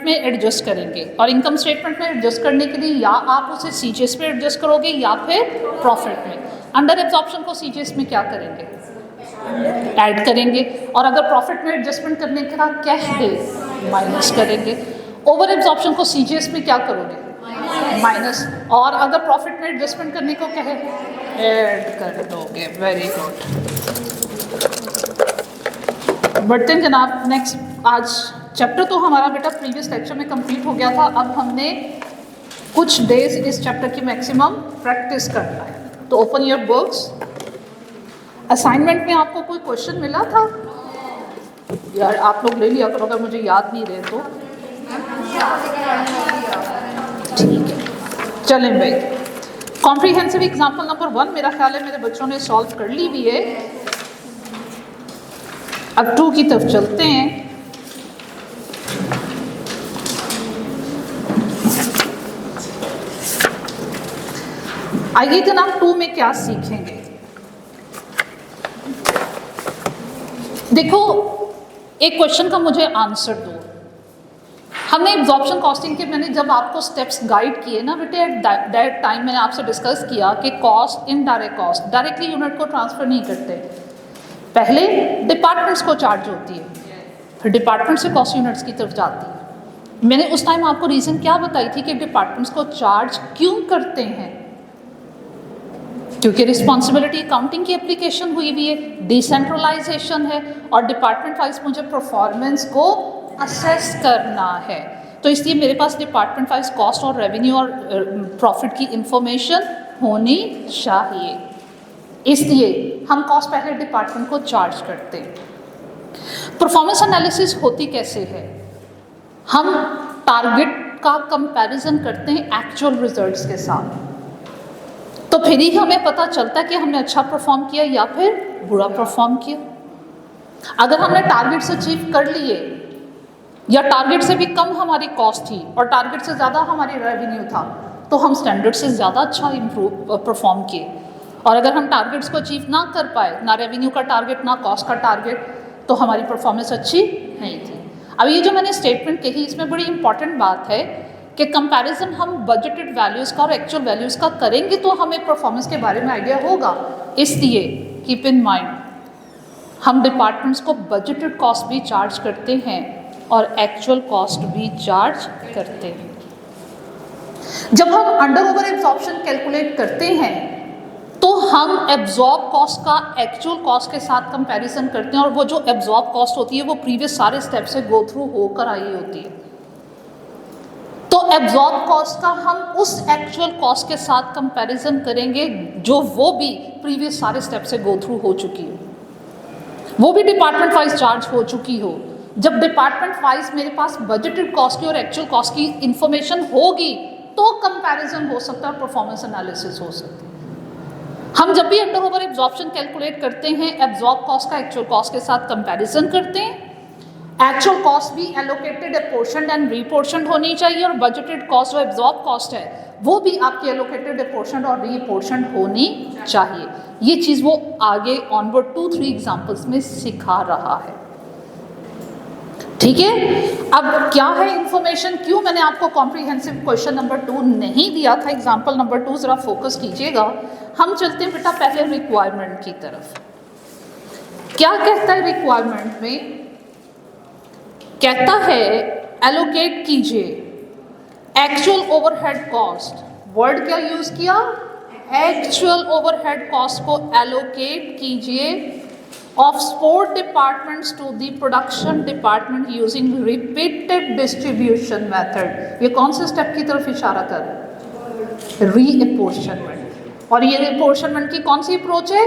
में एडजस्ट करेंगे, और इनकम स्टेटमेंट में एडजस्ट करने के लिए या आप उसे सीजीएस में एडजस्ट करोगे या फिर प्रॉफिट में। अंडर एब्जॉर्प्शन को सीजीएस में क्या करेंगे, ऐड करेंगे, और अगर प्रॉफिट में एडजस्टमेंट करने का कैश दे माइनस करेंगे। ओवर एब्जॉर्प्शन को सीजीएस में क्या करोगे, माइनस, और अगर प्रॉफिट में एडजस्टमेंट करने को कहे ऐड कर दोगे। Very good. बढ़ते हैं जनाब नेक्स्ट। आज चैप्टर तो हमारा बेटा प्रीवियस लेक्चर में कंप्लीट हो गया था, अब हमने कुछ डेज इस चैप्टर की मैक्सिमम प्रैक्टिस करना है। तो ओपन योर बुक्स। असाइनमेंट में आपको कोई क्वेश्चन मिला था यार, आप लोग ले लिया करो अगर मुझे याद नहीं रहे तो। ठीक है, चलें भाई। कॉम्प्रिहेंसिव एग्जाम्पल नंबर 1 मेरा ख्याल है मेरे बच्चों ने सॉल्व कर ली हुई है। अब 2 की तरफ चलते हैं। आइए जनाब 2 में क्या सीखेंगे। देखो, एक क्वेश्चन का मुझे आंसर दो। हमने एब्जॉर्प्शन कॉस्टिंग के मैंने जब आपको स्टेप्स गाइड किए ना बेटे, एट दैट टाइम मैंने आपसे डिस्कस किया कि cost, indirect cost directly unit को ट्रांसफर नहीं करते, पहले डिपार्टमेंट्स को चार्ज होती है, फिर डिपार्टमेंट से कॉस्ट यूनिट्स की तरफ जाती है। मैंने उस टाइम आपको रीज़न क्या बताई थी कि डिपार्टमेंट्स को चार्ज क्यों करते हैं, क्योंकि रिस्पॉन्सिबिलिटी अकाउंटिंग की एप्लीकेशन हुई भी है, डिसेंट्रलाइजेशन है, और डिपार्टमेंट वाइज मुझे परफॉर्मेंस को असेस करना है। तो इसलिए मेरे पास डिपार्टमेंट वाइज कॉस्ट और रेवेन्यू और प्रॉफिट की इंफॉर्मेशन होनी चाहिए। इसलिए हम कॉस्ट पहले डिपार्टमेंट को चार्ज करते हैं। परफॉर्मेंस एनालिसिस होती कैसे है, हम टारगेट का कंपैरिजन करते हैं एक्चुअल रिजल्ट्स के साथ, तो फिर ही हमें पता चलता है कि हमने अच्छा परफॉर्म किया या फिर बुरा परफॉर्म किया। अगर हमने टारगेट्स अचीव कर लिए या टारगेट से भी कम हमारी कॉस्ट थी और टारगेट से ज़्यादा हमारी रेवेन्यू था, तो हम स्टैंडर्ड से ज़्यादा अच्छा परफॉर्म किए। और अगर हम टारगेट्स को अचीव ना कर पाए, ना रेवेन्यू का टारगेट ना कॉस्ट का टारगेट, तो हमारी परफॉर्मेंस अच्छी नहीं थी। अब ये जो मैंने स्टेटमेंट कही, इसमें बड़ी इंपॉर्टेंट बात है कि कंपैरिजन हम बजटेड वैल्यूज़ का और एक्चुअल वैल्यूज़ का करेंगे तो हमें परफॉर्मेंस के बारे में आइडिया होगा। इसलिए कीप इन माइंड, हम डिपार्टमेंट्स को बजटेड कॉस्ट भी चार्ज करते हैं और एक्चुअल कॉस्ट भी चार्ज करते हैं। जब हम अंडर ओवर एब्जॉर्प्शन कैलकुलेट करते हैं तो हम एब्जॉर्ब कॉस्ट का एक्चुअल कॉस्ट के साथ कंपैरिजन करते हैं, और वो जो एब्जॉर्ब कॉस्ट होती है वो प्रीवियस सारे स्टेप से गो थ्रू होकर आई होती है। तो एब्जॉर्ब कॉस्ट का हम उस एक्चुअल कॉस्ट के साथ कंपैरिजन करेंगे जो वो भी प्रीवियस सारे स्टेप से गो थ्रू हो चुकी हो, वो भी डिपार्टमेंट वाइज चार्ज हो चुकी हो। जब डिपार्टमेंट वाइज मेरे पास बजटेड कॉस्ट की और एक्चुअल कॉस्ट की इंफॉर्मेशन होगी तो कंपैरिजन हो सकता है, परफॉर्मेंस एनालिसिस हो सकती है। हम जब भी अंडर ओवर एब्जॉर्प्शन कैलकुलेट करते हैं, एब्जॉर्ब कॉस्ट का एक्चुअल कॉस्ट के साथ कंपैरिजन करते हैं। एक्चुअल कॉस्ट भी एलोकेटेड, अपोर्शनड एंड रीपोर्शनड होनी चाहिए, और बजटेड कॉस्ट जो एब्जॉर्ब कॉस्ट है वो भी आपकी एलोकेटेड, अपोर्शनड और रीपोर्शनड होनी चाहिए। ये चीज़ वो आगे ऑनवर्ड 2-3 एग्जाम्पल्स में सिखा रहा है। ठीक है, अब क्या है इंफॉर्मेशन, क्यों मैंने आपको कॉम्प्रिहेंसिव क्वेश्चन नंबर 2 नहीं दिया था, एग्जाम्पल नंबर 2 जरा फोकस कीजिएगा। हम चलते हैं बेटा पहले रिक्वायरमेंट की तरफ। क्या कहता है रिक्वायरमेंट में, कहता है एलोकेट कीजिए एक्चुअल ओवरहेड कॉस्ट। वर्ड क्या यूज किया, एक्चुअल ओवरहेड कॉस्ट को एलोकेट कीजिए of support departments to the production department using repeated distribution method. ये कौन से स्टेप की तरफ इशारा कर रहा है, रीअपोर्शनमेंट। और ये रीअपोर्शनमेंट की कौन सी अप्रोच है,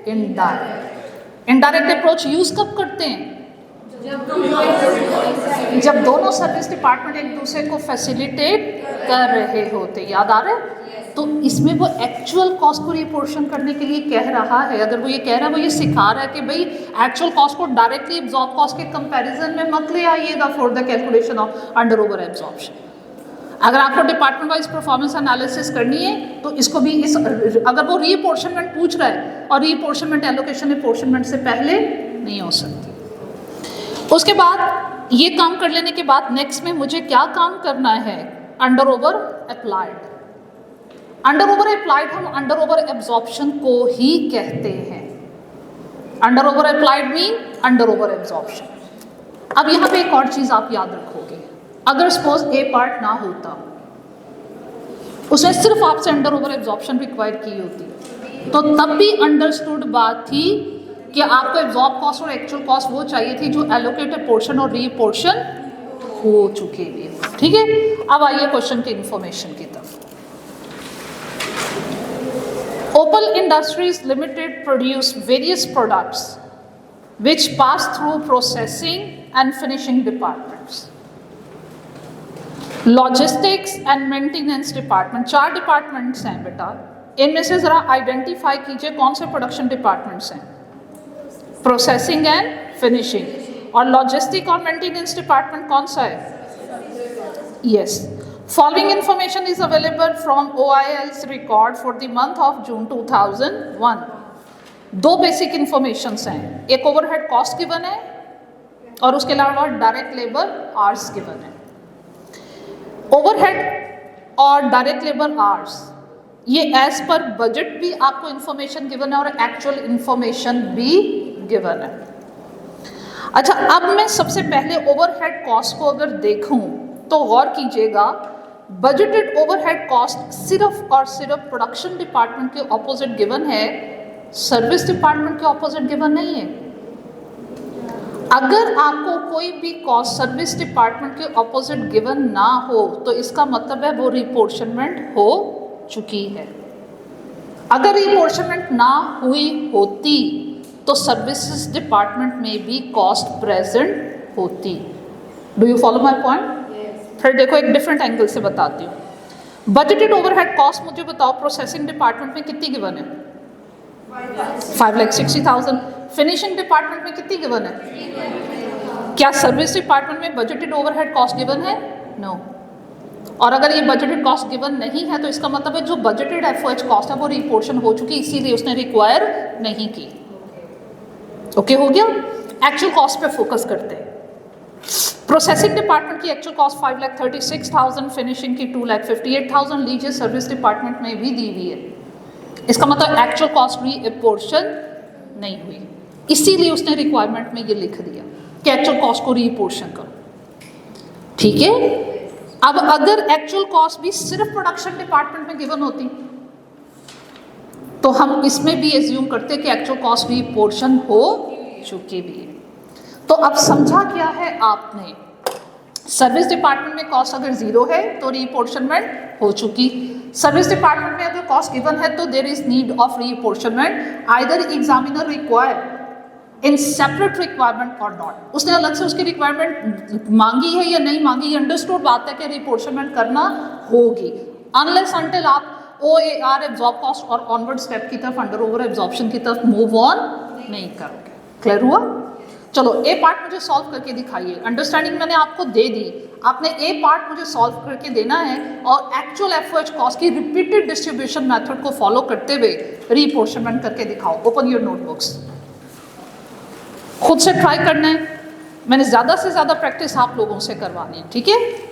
इनडायरेक्ट। इनडायरेक्ट अप्रोच यूज कब करते हैं, जब दोनों सर्विस डिपार्टमेंट एक दूसरे को फैसिलिटेट कर रहे होते। याद आ रहा है, तो इसमें वो एक्चुअल कॉस्ट को रिपोर्शन करने के लिए कह रहा है। अगर वो ये कह रहा है, वो ये सिखा रहा है कि भाई एक्चुअल कॉस्ट को डायरेक्टली एब्जॉर्ब कॉस्ट के कंपैरिजन में मत ले आइएगा for the calculation of under over absorption. अगर आपको डिपार्टमेंट वाइज परफॉर्मेंस एनालिसिस करनी है तो इसको भी इस, अगर वो रीअपोर्शनमेंट पूछ रहा है, और रीअपोर्शनमेंट एलोकेशन अपोर्शनमेंट से पहले नहीं हो सकती। उसके बाद ये काम कर लेने के बाद नेक्स्ट में मुझे क्या काम करना है, under over applied. Under over applied हम अंडर ओवर एब्जॉर्प्शन को ही कहते हैं। Under over applied mean under over absorption. अब यहाँ पे एक और चीज आप याद रखोगे, अगर सपोज ए पार्ट ना होता, उसने सिर्फ आपसे अंडर ओवर एब्जॉर्प्शन रिक्वायर की होती, तो तब भी अंडरस्टूड बात थी कि आपको एब्जॉर्ब कॉस्ट और एक्चुअल कॉस्ट वो चाहिए थी जो एलोकेटेड पोर्शन और रीपोर्शन हो चुके हुए। ठीक है, अब आइए क्वेश्चन की इंफॉर्मेशन की तरफ। Opal Industries Limited produce various products which pass through processing and finishing departments. Logistics and maintenance department, 4 departments हैं बेटा। इनमें से ज़रा आइडेंटिफाई कीजिए कौन से प्रोडक्शन डिपार्टमेंट्स हैं। Processing and finishing. और लॉजिस्टिक और मेंटेनेंस डिपार्टमेंट कौन सा है? Yes. Following information is available from OIL's record for the month of June 2001। 2 basic informations हैं, एक ओवरहेड कॉस्ट गिवन है और उसके अलावा डायरेक्ट लेबर आवर्स गिवन है। ओवरहेड और डायरेक्ट लेबर आवर्स ये एज पर बजट भी आपको इंफॉर्मेशन गिवन है और एक्चुअल इंफॉर्मेशन भी गिवन है। अच्छा, अब मैं सबसे पहले ओवरहेड कॉस्ट को अगर देखूं तो गौर कीजिएगा, बजटेड ओवरहेड कॉस्ट सिर्फ और सिर्फ प्रोडक्शन डिपार्टमेंट के ऑपोजिट गिवन है, सर्विस डिपार्टमेंट के ऑपोजिट गिवन नहीं है। अगर आपको कोई भी कॉस्ट सर्विस डिपार्टमेंट के ऑपोजिट गिवन ना हो तो इसका मतलब है वो रिपोर्शनमेंट हो चुकी है। अगर रिपोर्शनमेंट ना हुई होती तो सर्विसेज डिपार्टमेंट में भी कॉस्ट प्रेजेंट होती। Do you follow my point? फिर देखो एक डिफरेंट एंगल से बताती हूँ। बजटेड ओवरहेड कॉस्ट मुझे बताओ प्रोसेसिंग डिपार्टमेंट में कितनी गिवन है? 5,60,000। फिनिशिंग डिपार्टमेंट में कितनी गिवन है? क्या सर्विस डिपार्टमेंट में बजटेड ओवरहेड कॉस्ट गिवन है? नो। और अगर ये बजटेड कॉस्ट गिवन नहीं है तो इसका मतलब है जो बजटेड FOH कॉस्ट है वो रिपोर्शन हो चुकी, इसीलिए उसने रिक्वायर नहीं की। ओके हो गया? एक्चुअल कॉस्ट पे फोकस करते हैं। प्रोसेसिंग डिपार्टमेंट की एक्चुअल कॉस्ट 5,36,000, फिनिशिंग की 2,58,000, लीजिए सर्विस डिपार्टमेंट में भी दी हुई है। इसका मतलब एक्चुअल कॉस्ट रीपोर्शन नहीं हुई, इसीलिए उसने रिक्वायरमेंट में ये लिख दिया कि एक्चुअल कॉस्ट को रीपोर्शन करो। ठीक है, अब अगर एक्चुअल कॉस्ट भी सिर्फ प्रोडक्शन डिपार्टमेंट में गिवन होती तो हम इसमें भी एज्यूम करते कि एक्चुअल कॉस्ट रीपोर्शन हो चुकी भी है। तो अब समझा क्या है आपने, सर्विस डिपार्टमेंट में कॉस्ट अगर 0 है तो रीपोर्शनमेंट हो चुकी। सर्विस डिपार्टमेंट में अगर कॉस्ट गिवन है तो there is need of reapportionment, either examiner require in separate requirement और नॉट। उसने अलग से उसकी रिक्वायरमेंट मांगी है या नहीं मांगी, ये अंडरस्टूड बात है कि रिपोर्शनमेंट करना होगी, अनलेस अनटिल आप OAR एब्जॉर्ब कॉस्ट और ऑनवर्ड स्टेप की तरफ अंडर ओवर एब्जॉर्प्शन की तरफ मूव ऑन नहीं करोगे। क्लियर हुआ? चलो ए पार्ट मुझे सॉल्व करके दिखाइए। अंडरस्टैंडिंग मैंने आपको दे दी, आपने ए पार्ट मुझे सॉल्व करके देना है और एक्चुअल FOH कॉस्ट की रिपीटेड डिस्ट्रीब्यूशन मेथड को फॉलो करते हुए रीपोर्शनमेंट करके दिखाओ। ओपन योर नोटबुक्स, खुद से ट्राई करना है, मैंने ज़्यादा से ज़्यादा प्रैक्टिस आप लोगों से करवानी है। ठीक है,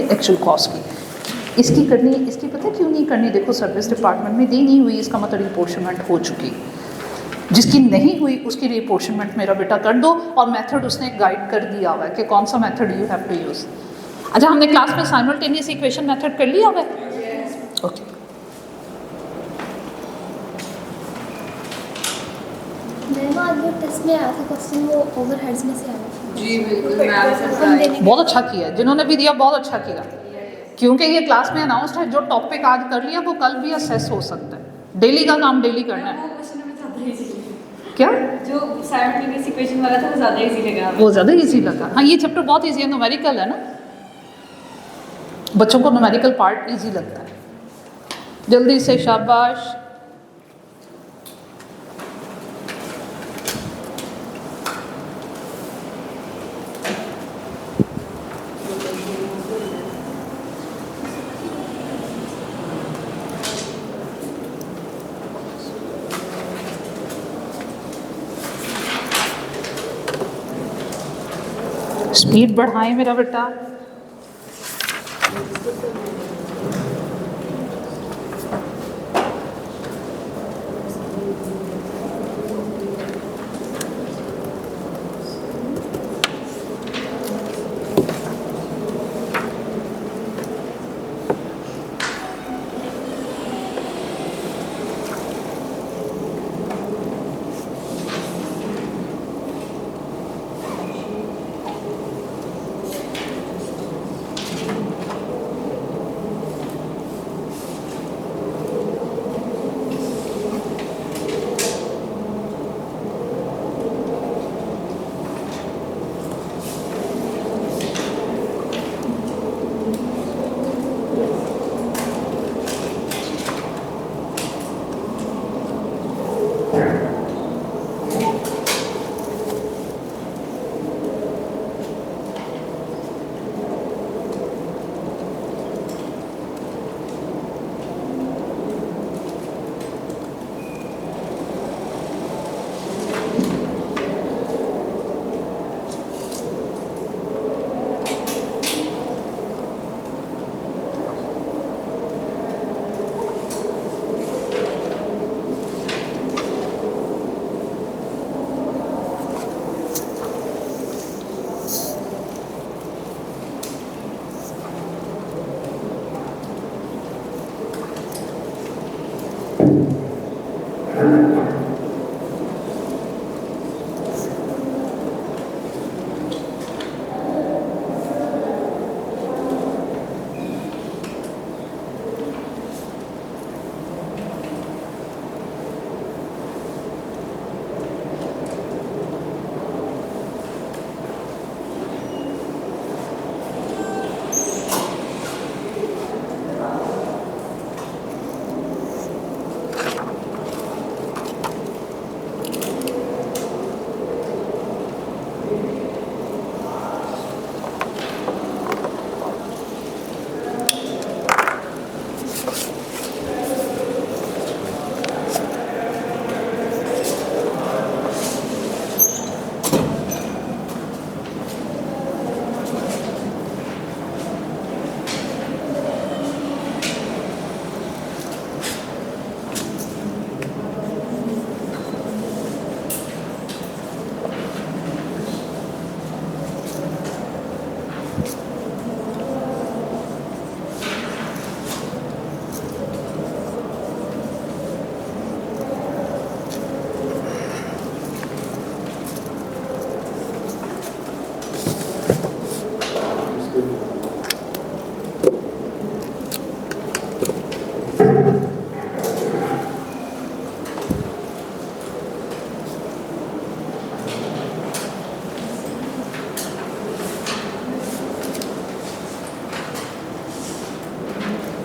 एक्चुअल कॉस्ट की इसकी करनी, इसकी पता क्यों नहीं करनी? देखो सर्विस डिपार्टमेंट में दी नहीं हुई, इसका मतलब रिपोर्शनमेंट हो चुकी। जिसकी नहीं हुई उसकी रिपोर्शनमेंट मेरा बेटा कर दो, और मेथड उसने गाइड कर दिया हुआ है कि कौन सा method you have to use. अच्छा, हमने क्लास में साइमल्टेनियस इक्वेशन मेथड कर लिया हुआ है? ओके। टेस्ट में आया था क्वेश्चन, वो ओवरहेड्स में से आया था। जी बिल्कुल, मैम बहुत अच्छा किया, जिन्होंने भी दिया बहुत अच्छा किया। क्योंकि ये क्लास में अनाउंस्ड है, जो टॉपिक आज कर लिया वो कल भी असेस हो सकता है। डेली का काम डेली करना है। क्या जो साइमल्टेनियस इक्वेशन वाला था वो ज़्यादा इजी लगा। वो ज़्यादा इजी लगा? हाँ, ये चैप्टर बहुत इजी है, न्यूमेरिकल है ना, बच्चों को न्यूमेरिकल पार्ट इजी लगता है। जल्दी से शाबाश। स्पीड बढ़ाएं मेरा बेटा।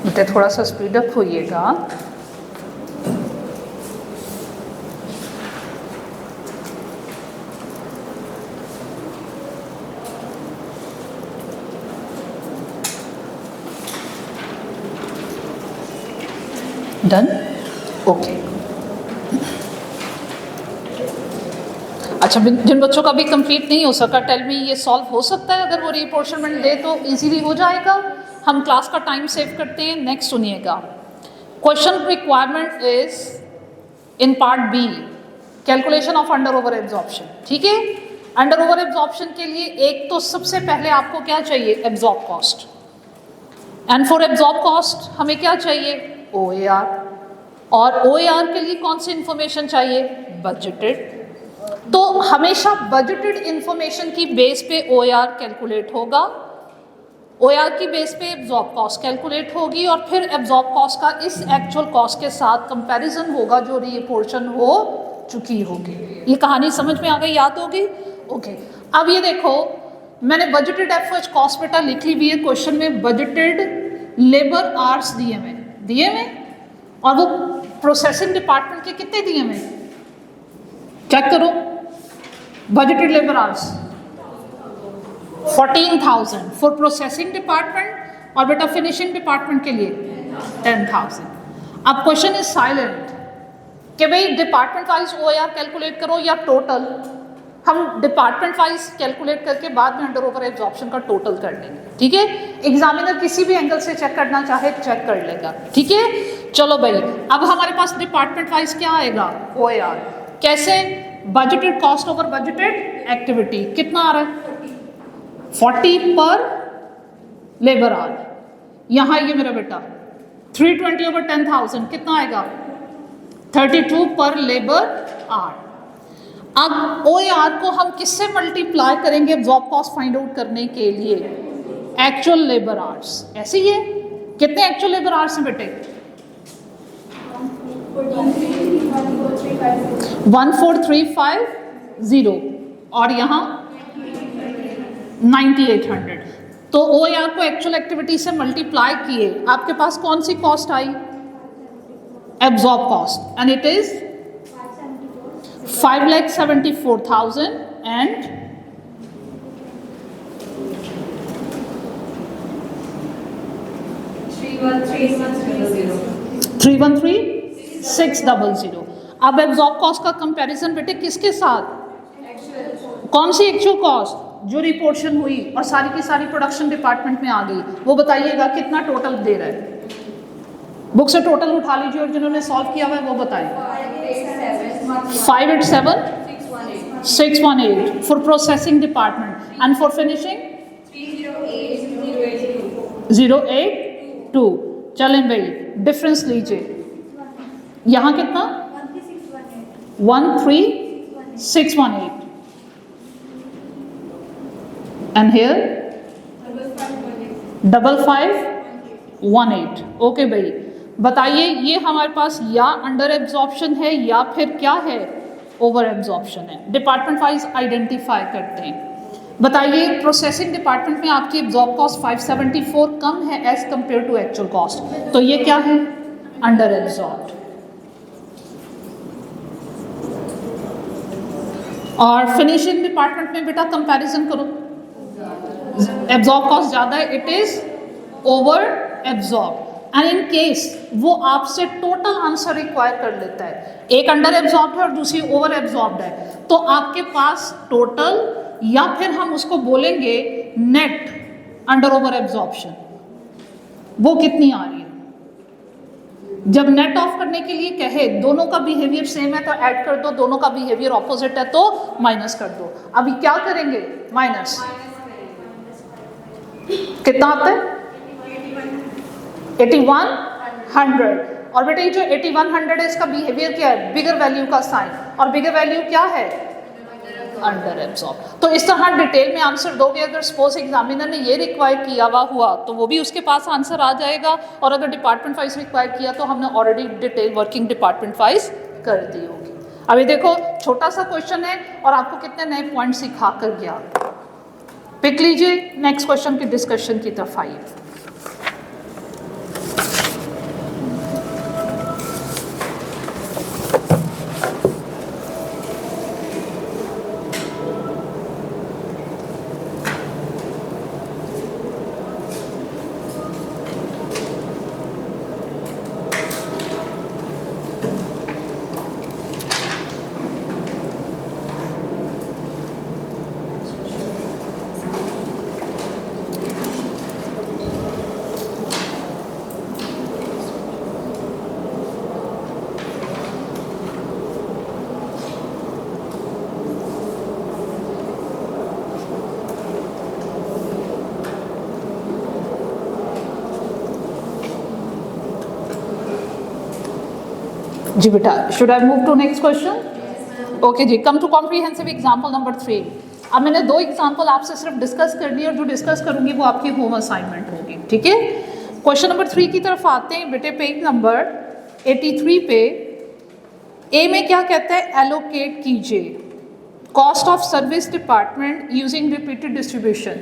बेटे थोड़ा सा स्पीड अप होइएगा। डन? ओके। अच्छा, जिन बच्चों का भी कंप्लीट नहीं हो सका, टेल मी, ये सॉल्व हो सकता है? अगर वो रीअपोर्शनमेंट दे तो इजीली हो जाएगा। हम क्लास का टाइम सेव करते हैं। नेक्स्ट सुनिएगा, question requirement is in part B calculation of under over absorption. ठीक है, अंडर ओवर एब्जॉर्प्शन के लिए एक तो सबसे पहले आपको क्या चाहिए? Absorb cost. And for absorb cost हमें क्या चाहिए? OAR। और OAR के लिए कौन सी इंफॉर्मेशन चाहिए? बजटेड। तो हमेशा बजटेड इंफॉर्मेशन की बेस पे OAR कैलकुलेट होगा। OAR की बेस पे एब्जॉर्ब कॉस्ट कैलकुलेट होगी और फिर एब्जॉर्ब कॉस्ट का इस एक्चुअल कॉस्ट के साथ कंपैरिजन होगा जो रीअपोर्शन हो चुकी होगी। ये कहानी समझ में आ गई, याद होगी? ओके, अब ये देखो मैंने बजटेड एफओएच कॉस्ट बेटा लिख ली हुई है, क्वेश्चन में बजटेड लेबर आवर्स दिए हुए और वो प्रोसेसिंग डिपार्टमेंट के कितने दिए हुए, चेक करो। Budgeted labour hours 14,000 for processing department और बेटा फिनिशिंग डिपार्टमेंट के लिए 10,000। अब क्वेश्चन इज साइलेंट कि भाई डिपार्टमेंट वाइज OAR कैलकुलेट करो या टोटल। हम डिपार्टमेंट वाइज कैलकुलेट करके बाद में अंडर ओवर एब्जॉर्प्शन का टोटल कर लेंगे, ठीक है? एग्जामिनर किसी भी एंगल से चेक करना चाहे चेक कर लेगा, ठीक है? चलो भाई, अब हमारे पास डिपार्टमेंट वाइज क्या आएगा OAR, कैसे? Budgeted cost over budgeted activity कितना आ रहा है 40 पर लेबर आवर। यहाँ ये मेरा बेटा 320 ओवर 10,000 कितना आएगा 32 पर लेबर आवर। अब OAR को हम किससे मल्टीप्लाई करेंगे एब्जॉर्ब कॉस्ट फाइंड आउट करने के लिए? Actual labour hours. ऐसे ही है, कितने एक्चुअल लेबर आवर्स हैं बेटे? 14350 और यहाँ 9800। तो OAR को एक्चुअल एक्टिविटी से मल्टीप्लाई किए, आपके पास कौन सी कॉस्ट आई? Absorb cost, and it is 5,74,000 and 313,600। अब एब्जॉर्ब कॉस्ट का कंपैरिजन बेटे किसके साथ? कौन सी एक्चुअल कॉस्ट जो रिपोर्शन हुई और सारी की सारी प्रोडक्शन डिपार्टमेंट में आ गई, वो बताइएगा कितना टोटल दे रहा है। बुक से टोटल उठा लीजिए और जिन्होंने सॉल्व किया हुआ है वो बताएं। 587,618 for processing department and for finishing 082। चलें भाई, डिफरेंस लीजिए, यहाँ कितना 13,618 एंड हेयर 55,18। ओके भाई, बताइए ये हमारे पास या अंडर एब्जॉर्प्शन है या फिर क्या है ओवर एब्जॉर्प्शन है। डिपार्टमेंट वाइज आइडेंटिफाई करते हैं। बताइए प्रोसेसिंग डिपार्टमेंट में आपकी एब्जॉर्ब कॉस्ट 574 कम है as compare to actual cost, तो ये क्या है अंडर एब्जॉर्ब्ड। और फिनिशिंग डिपार्टमेंट में बेटा कंपैरिजन करो, एब्जॉर्ब कॉस्ट ज़्यादा है, it is over absorb. And in case वो आपसे टोटल आंसर रिक्वायर कर लेता है, एक अंडर एब्जॉर्ब है और दूसरी ओवर एब्जॉर्ब्ड है, तो आपके पास टोटल या फिर हम उसको बोलेंगे नेट अंडर ओवर एब्जॉर्प्शन, वो कितनी आ रही है। जब नेट ऑफ करने के लिए कहे दोनों का बिहेवियर सेम है तो ऐड कर दो, दोनों का बिहेवियर ऑपोजिट है तो माइनस कर दो। अभी क्या करेंगे माइनस, कितना आता है 8100। और बेटे ये जो 8100 है इसका बिहेवियर क्या है, बिगर वैल्यू का साइन, और बिगर वैल्यू क्या है अंडर एब्जॉर्ब। तो इस तरह डिटेल में आंसर दोगे। अगर सपोज एग्जामिनर ने ये रिक्वायर किया हुआ तो वो भी उसके पास आंसर आ जाएगा, और अगर डिपार्टमेंट वाइज रिक्वायर किया तो हमने already detail working department wise कर दी होगी। अभी देखो छोटा सा क्वेश्चन है और आपको कितने नए पॉइंट सिखा कर गया। पिक लीजिए, नेक्स्ट क्वेश्चन की डिस्कशन की तरफ आइए। जी बेटा, should I move to next question? Okay ji, come to comprehensive example number 3. अब मैंने 2 एग्जाम्पल आपसे सिर्फ डिस्कस करनी है और जो डिस्कस करूंगी वो आपकी होम असाइनमेंट होगी, ठीक है। क्वेश्चन नंबर 3 की तरफ आते हैं बेटे। पेज नंबर 83 पे ए में क्या कहता है, एलोकेट कीजिए cost of service department using repeated distribution.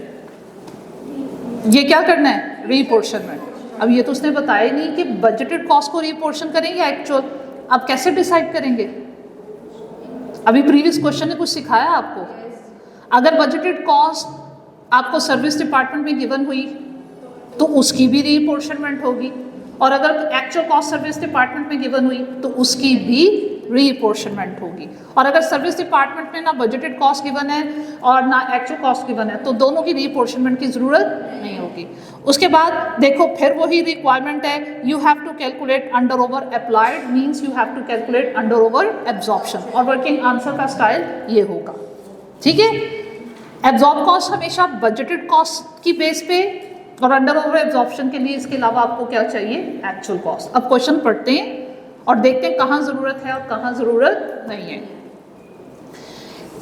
ये क्या करना है, रीपोर्शनमेंट। अब ये तो उसने बताया ही नहीं कि बजटेड कॉस्ट को रीपोर्शन करेंगे या एक्चुअल। आप कैसे डिसाइड करेंगे? अभी प्रीवियस क्वेश्चन ने कुछ सिखाया आपको। अगर बजटेड कॉस्ट आपको सर्विस डिपार्टमेंट में गिवन हुई तो उसकी भी रीपोर्शनमेंट होगी, और अगर एक्चुअल कॉस्ट सर्विस डिपार्टमेंट में गिवन हुई तो उसकी भी रीपोर्शनमेंट होगी। और अगर सर्विस डिपार्टमेंट में ना बजटेड कॉस्ट गिवन है और ना एक्चुअल कॉस्ट गिवन है तो दोनों की रीपोर्शनमेंट की ज़रूरत नहीं होगी। उसके बाद देखो फिर वही रिक्वायरमेंट है, you have to calculate under over applied means you have to calculate under over absorption, और वर्किंग आंसर का स्टाइल ये होगा, ठीक है। एब्जॉर्ब कॉस्ट हमेशा बजटेड कॉस्ट की बेस पे, और अंडर ओवर एब्जॉर्प्शन के लिए इसके अलावा आपको क्या चाहिए, एक्चुअल कॉस्ट। अब क्वेश्चन पढ़ते हैं और देखते हैं कहाँ ज़रूरत है और कहाँ ज़रूरत नहीं है।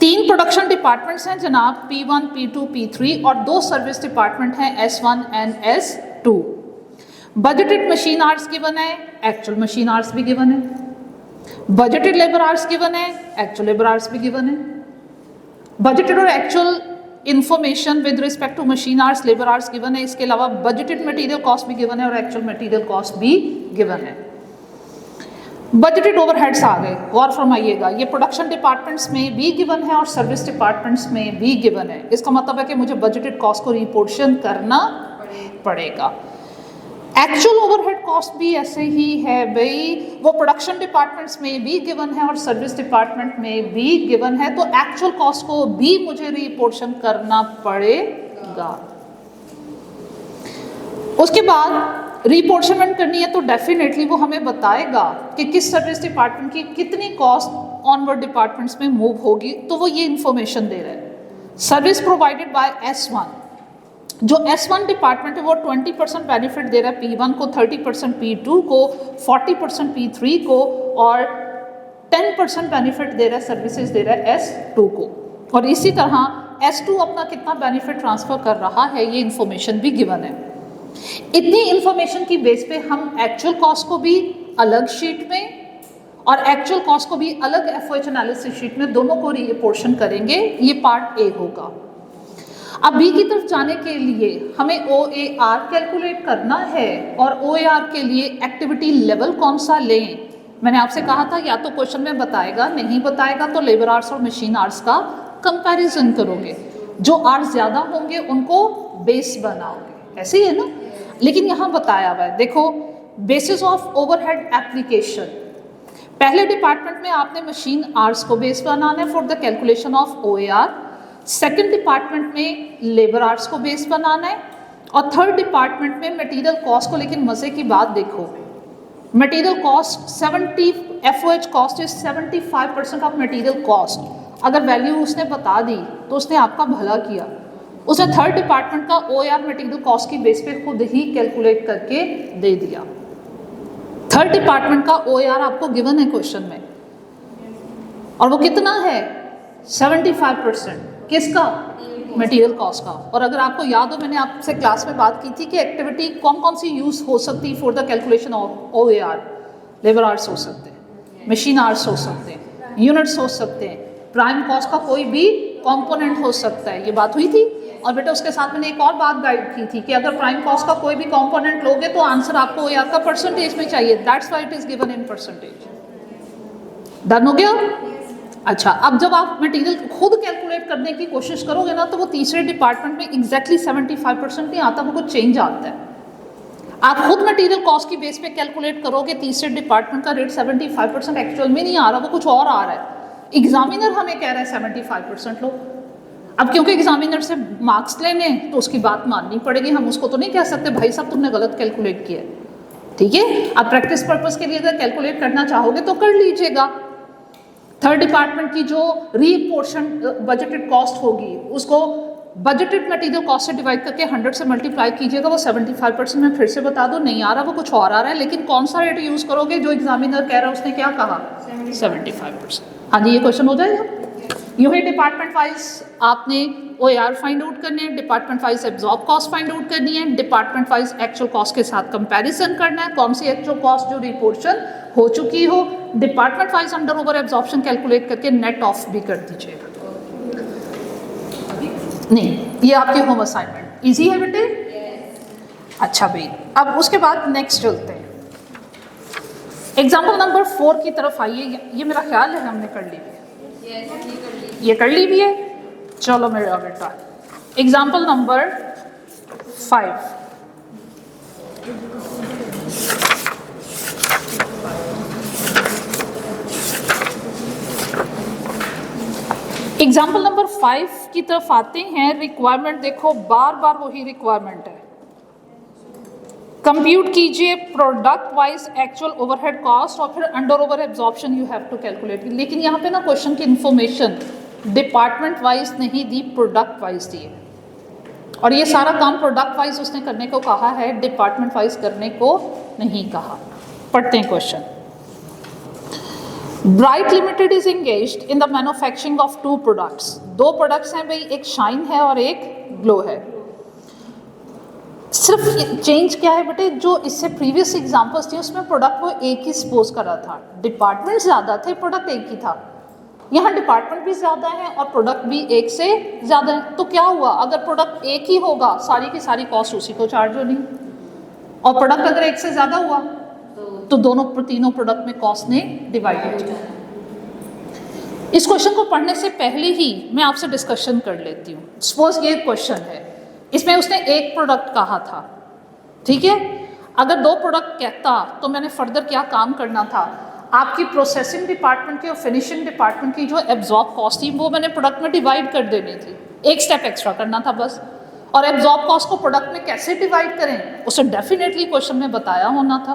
3 प्रोडक्शन डिपार्टमेंट्स हैं जनाब, P1, P2, P3, और 2 सर्विस डिपार्टमेंट हैं S1 and S2। Budgeted machine hours given है, एक्चुअल मशीन आवर्स भी गिवन है। बजटेड लेबर आवर्स गिवन है, एक्चुअल लेबर आवर्स भी गिवन है। बजटेड और actual information with respect to machine hours labour hours given है। इसके अलावा बजटेड मटेरियल कॉस्ट भी गिवन है और एक्चुअल मटेरियल कॉस्ट भी गिवन है। बजटेड ओवरहेड्स आ गए, गौर फरमाइएगा, ये प्रोडक्शन डिपार्टमेंट्स में भी गिवन है और सर्विस डिपार्टमेंट्स में भी गिवन है। इसका मतलब है कि मुझे बजटेड कॉस्ट को रिपोर्शन करना पड़ेगा। एक्चुअल ओवरहेड कॉस्ट भी ऐसे ही है भाई, वो प्रोडक्शन डिपार्टमेंट्स में भी गिवन है और सर्विस डिपार्टमेंट में भी गिवन है, तो एक्चुअल कॉस्ट को भी मुझे रिपोर्शन करना पड़ेगा। उसके बाद रिपोर्शनमेंट करनी है तो डेफिनेटली वो हमें बताएगा कि किस सर्विस डिपार्टमेंट की कितनी कॉस्ट ऑनवर्ड डिपार्टमेंट्स में मूव होगी, तो वो ये इंफॉर्मेशन दे रहा है। सर्विस प्रोवाइडेड बाय S1, जो S1 डिपार्टमेंट है वो 20% बेनिफिट दे रहा है P1 को, 30% P2 को, 40% P3 को, और 10% बेनिफिट दे रहा है, सर्विसेज दे रहा है S2 को। और इसी तरह S2 अपना कितना बेनिफिट ट्रांसफर कर रहा है ये इंफॉर्मेशन भी गिवन है। इतनी इंफॉर्मेशन की बेस पे हम एक्चुअल कॉस्ट को भी अलग शीट में और एक्चुअल कॉस्ट को भी अलग FOH एनालिसिस शीट में, दोनों को रिपोर्शन करेंगे। ये पार्ट ए होगा। अब बी की तरफ जाने के लिए हमें OAR कैलकुलेट करना है, और OAR के लिए एक्टिविटी लेवल कौन सा लें। मैंने आपसे कहा था या तो क्वेश्चन में बताएगा, नहीं बताएगा तो लेबर आवर्स और मशीन आवर्स का कंपैरिजन करोगे, जो आवर्स ज़्यादा होंगे उनको बेस बनाओगे, ऐसे ही है ना। लेकिन यहाँ बताया हुआ है, देखो, बेसिस ऑफ ओवरहेड एप्लीकेशन। पहले डिपार्टमेंट में आपने मशीन आवर्स को बेस बनाना है for the calculation of OAR। Second department में लेबर आवर्स को बेस बनाना है, और थर्ड डिपार्टमेंट में मटेरियल कॉस्ट को। लेकिन मज़े की बात देखो, material cost 70, FOH cost is 75% of material cost. अगर वैल्यू उसने बता दी तो उसने आपका भला किया। उसने थर्ड डिपार्टमेंट का OAR मटेरियल कॉस्ट की बेस पे खुद ही कैलकुलेट करके दे दिया। थर्ड डिपार्टमेंट का OAR आपको गिवन है क्वेश्चन में, और वो कितना है, 75%। किसका, मटेरियल कॉस्ट का। और अगर आपको याद हो, मैंने आपसे क्लास में बात की थी कि एक्टिविटी कौन कौन सी यूज हो सकती है for the calculation of OAR। Labour hours हो सकते हैं, मशीन आवर्स हो सकते हैं, यूनिट्स हो सकते हैं, प्राइम कॉस्ट का कोई भी कंपोनेंट हो सकता है, ये बात हुई थी। और बेटा उसके साथ मैंने एक और बात गाइड की थी कि अगर प्राइम कॉस्ट का कोई भी कंपोनेंट लोगे तो आंसर आपको OAR का परसेंटेज में चाहिए, that's why it is given in percentage. Done हो गया? अच्छा, अब जब आप मटेरियल खुद कैलकुलेट करने की कोशिश करोगे ना, तो वो तीसरे डिपार्टमेंट में एग्जैक्टली 75% नहीं आता, वो कुछ चेंज आता है। आप खुद मटेरियल कॉस्ट की बेस पे कैलकुलेट करोगे, तीसरे डिपार्टमेंट का रेट 75% एक्चुअल में नहीं आ रहा, वो कुछ और आ रहा है। एग्जामिनर हमें कह रहा है 75% लो। अब क्योंकि एग्जामिनर से मार्क्स लेने, तो उसकी बात माननी पड़ेगी। हम उसको तो नहीं कह सकते भाई साहब तुमने गलत कैलकुलेट किया, ठीक है। आप प्रैक्टिस पर्पस के लिए अगर कैलकुलेट करना चाहोगे तो कर लीजिएगा। थर्ड डिपार्टमेंट की जो रीपोर्शन बजटेड कॉस्ट होगी उसको बजटेड मटेरियल कॉस्ट से डिवाइड करके 100 से मल्टीप्लाई कीजिएगा, वो 75%। में फिर से बता दो, नहीं आ रहा, वो कुछ और आ रहा है। लेकिन कौन सा रेट यूज़ करोगे, जो एग्जामिनर कह रहा है उसने क्या कहा, 75%। हाँ जी, ये क्वेश्चन हो जाएगा। यूँ ही डिपार्टमेंट वाइज आपने OAR फाइंड आउट करने हैं, department wise absorb cost find out करनी है, डिपार्टमेंट वाइज एक्चुअल कॉस्ट के साथ कंपैरिजन करना है, कौन सी एक्चुअल कॉस्ट जो रिपोर्शन हो चुकी हो, department wise under over absorption calculate करके नेट ऑफ भी कर दीजिएगा। नहीं, ये आपके होम असाइनमेंट इजी है बेटे? अच्छा भाई, अब उसके बाद नेक्स्ट चलते हैं। एग्जाम्पल नंबर 4 की तरफ आइए। ये मेरा ख्याल है हमने कर ली भी है, ये कर ली भी है। चलो मेरा बेटा, एग्जाम्पल नंबर 5। एग्जाम्पल नंबर 5 की तरफ आते हैं। रिक्वायरमेंट देखो, बार बार वही रिक्वायरमेंट है। कंप्यूट कीजिए product wise actual overhead cost और फिर under over absorption you have to calculate. लेकिन यहाँ पे ना क्वेश्चन की इन्फॉर्मेशन डिपार्टमेंट वाइज नहीं दी, प्रोडक्ट वाइज दी है। और ये सारा काम प्रोडक्ट वाइज उसने करने को कहा है, डिपार्टमेंट वाइज करने को नहीं कहा। पढ़ते हैं question. Bright limited is engaged in the manufacturing of 2 products. 2 products हैं भाई, एक शाइन है और एक ग्लो है। सिर्फ चेंज क्या है बेटे, जो इससे प्रीवियस एग्जांपल्स थी उसमें प्रोडक्ट को एक ही सपोज करा था, डिपार्टमेंट ज़्यादा थे, प्रोडक्ट एक ही था। यहाँ डिपार्टमेंट भी ज़्यादा है और प्रोडक्ट भी एक से ज़्यादा है। तो क्या हुआ, अगर प्रोडक्ट एक ही होगा सारी की सारी कॉस्ट उसी को चार्ज होनी, और प्रोडक्ट अगर एक से ज़्यादा हुआ तो तीनों प्रोडक्ट में कॉस्ट ने डिवाइड हो जाए। इस क्वेश्चन को पढ़ने से पहले ही मैं आपसे डिस्कशन कर लेती हूँ। सपोज ये क्वेश्चन है, इसमें उसने एक प्रोडक्ट कहा था, ठीक है। अगर 2 प्रोडक्ट कहता तो मैंने फर्दर क्या काम करना था, आपकी प्रोसेसिंग डिपार्टमेंट की और फिनिशिंग डिपार्टमेंट की जो एब्जॉर्ब कॉस्ट थी वो मैंने प्रोडक्ट में डिवाइड कर देनी थी। एक स्टेप एक्स्ट्रा करना था बस। और एब्जॉर्ब कॉस्ट को प्रोडक्ट में कैसे डिवाइड करें उसे डेफिनेटली क्वेश्चन में बताया होना था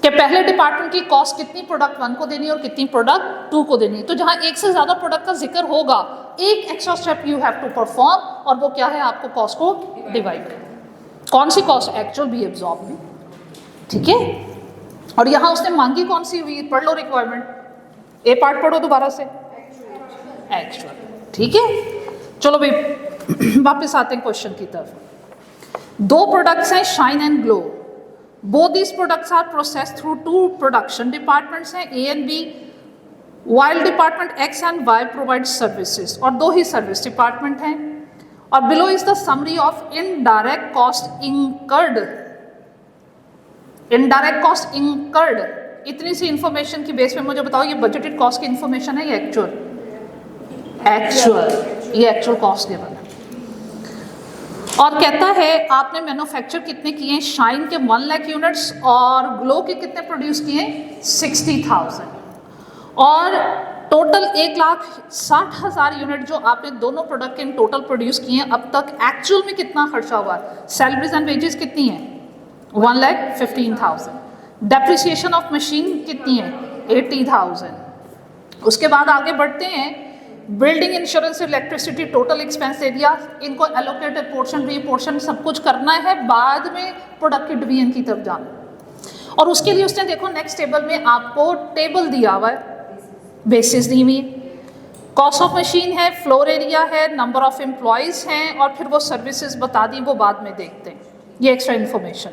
कि पहले डिपार्टमेंट की कॉस्ट कितनी प्रोडक्ट 1 को देनी और कितनी प्रोडक्ट 2 को देनी। तो जहां एक से ज्यादा प्रोडक्ट का जिक्र होगा, एक extra step you have to perform, और वो क्या है, आपको कॉस्ट को डिवाइड करना। कौन सी कॉस्ट, एक्चुअल भी एब्जॉर्ब भी, ठीक है। और यहां उसने मांगी कौन सी हुई, पढ़ लो रिक्वायरमेंट, ए पार्ट पढ़ो दोबारा से, एक्चुअल, ठीक है। चलो भाई वापस आते हैं क्वेश्चन की तरफ। 2 प्रोडक्ट्स हैं, shine and glow. Both these products are processed through 2 production departments हैं, A and B, while department X and Y provide services, और 2 ही सर्विस डिपार्टमेंट हैं। और below is the summary of indirect cost incurred। indirect cost incurred, इतनी सी information की base पे मुझे बताओ ये बजटेड कॉस्ट की इंफॉर्मेशन है या एक्चुअल? एक्चुअल, ये एक्चुअल कॉस्ट गिवन है। और कहता है आपने मैन्युफैक्चर कितने किए हैं, शाइन के 1 लाख यूनिट्स और ग्लो के कितने प्रोड्यूस किए हैं, 60,000। और टोटल 1,60,000 यूनिट जो आपने दोनों प्रोडक्ट के इन टोटल प्रोड्यूस किए हैं, अब तक एक्चुअल में कितना खर्चा हुआ है। सैलरीज एंड वेजेस कितनी है, 1,15,000। डेप्रिसिएशन ऑफ मशीन कितनी है, 80,000। उसके बाद आगे बढ़ते हैं, building insurance, electricity, total expense area, इनको एलोकेटेड पोर्शन, रीपोर्शन सब कुछ करना है, बाद में प्रोडक्ट के डिवीजन की तरफ जाना। और उसके लिए उसने देखो नेक्स्ट टेबल में आपको टेबल दिया हुआ है, बेसिस दी हुई, कॉस्ट ऑफ मशीन है, फ्लोर एरिया है, नंबर ऑफ एम्प्लॉयज हैं, और फिर वो सर्विसेज बता दी, वो बाद में देखते हैं, ये एक्स्ट्रा इन्फॉर्मेशन।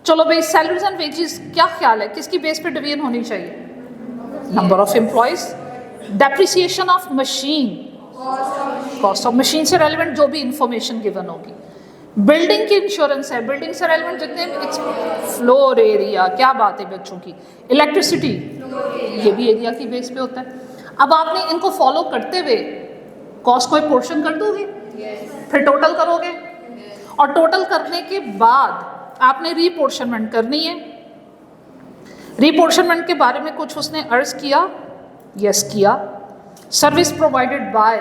चलो भाई, सैलरीज एंड वेजेस क्या ख्याल है, किसकी बेस पे डिवीजन होनी चाहिए, number of employees. Depreciation of machine, cost of machine से रेलिवेंट जो भी इंफॉर्मेशन गिवन होगी। बिल्डिंग की इंश्योरेंस है, बिल्डिंग से रेलिवेंट जितने, फ्लोर एरिया, क्या बात है बच्चों की। इलेक्ट्रिसिटी, ये भी एरिया की बेस पे होता है। अब आपने इनको फॉलो करते हुए कॉस्ट को एक पोर्शन कर दोगे, फिर टोटल करोगे, और टोटल करने के बाद आपने रीपोर्शनमेंट करनी है। रीपोर्शनमेंट के बारे में कुछ उसने अर्ज किया, यस किया। Service provided by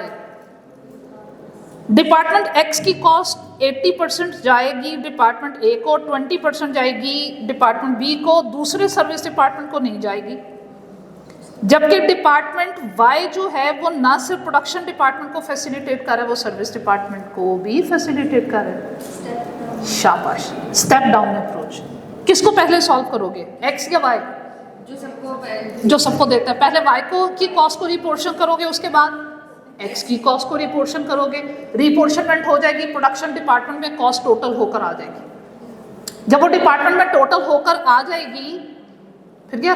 department x की कॉस्ट 80% जाएगी डिपार्टमेंट ए को, 20% जाएगी डिपार्टमेंट बी को, दूसरे सर्विस डिपार्टमेंट को नहीं जाएगी। जबकि डिपार्टमेंट वाई जो है वो ना सिर्फ प्रोडक्शन डिपार्टमेंट को फैसिलिटेट कर रहा है, वो सर्विस डिपार्टमेंट को भी फैसिलिटेट कर रहा है। शाबाश, स्टेप डाउन अप्रोच। किसको पहले सॉल्व करोगे, एक्स या वाई? जो सबको देता है। पहले वाई को की कॉस्ट को रिपोर्शन करोगे, उसके बाद एक्स की कॉस्ट को रिपोर्शन करोगे, रिपोर्शनमेंट हो जाएगी, प्रोडक्शन डिपार्टमेंट में कॉस्ट टोटल होकर आ जाएगी। जब वो डिपार्टमेंट में टोटल होकर आ जाएगी फिर क्या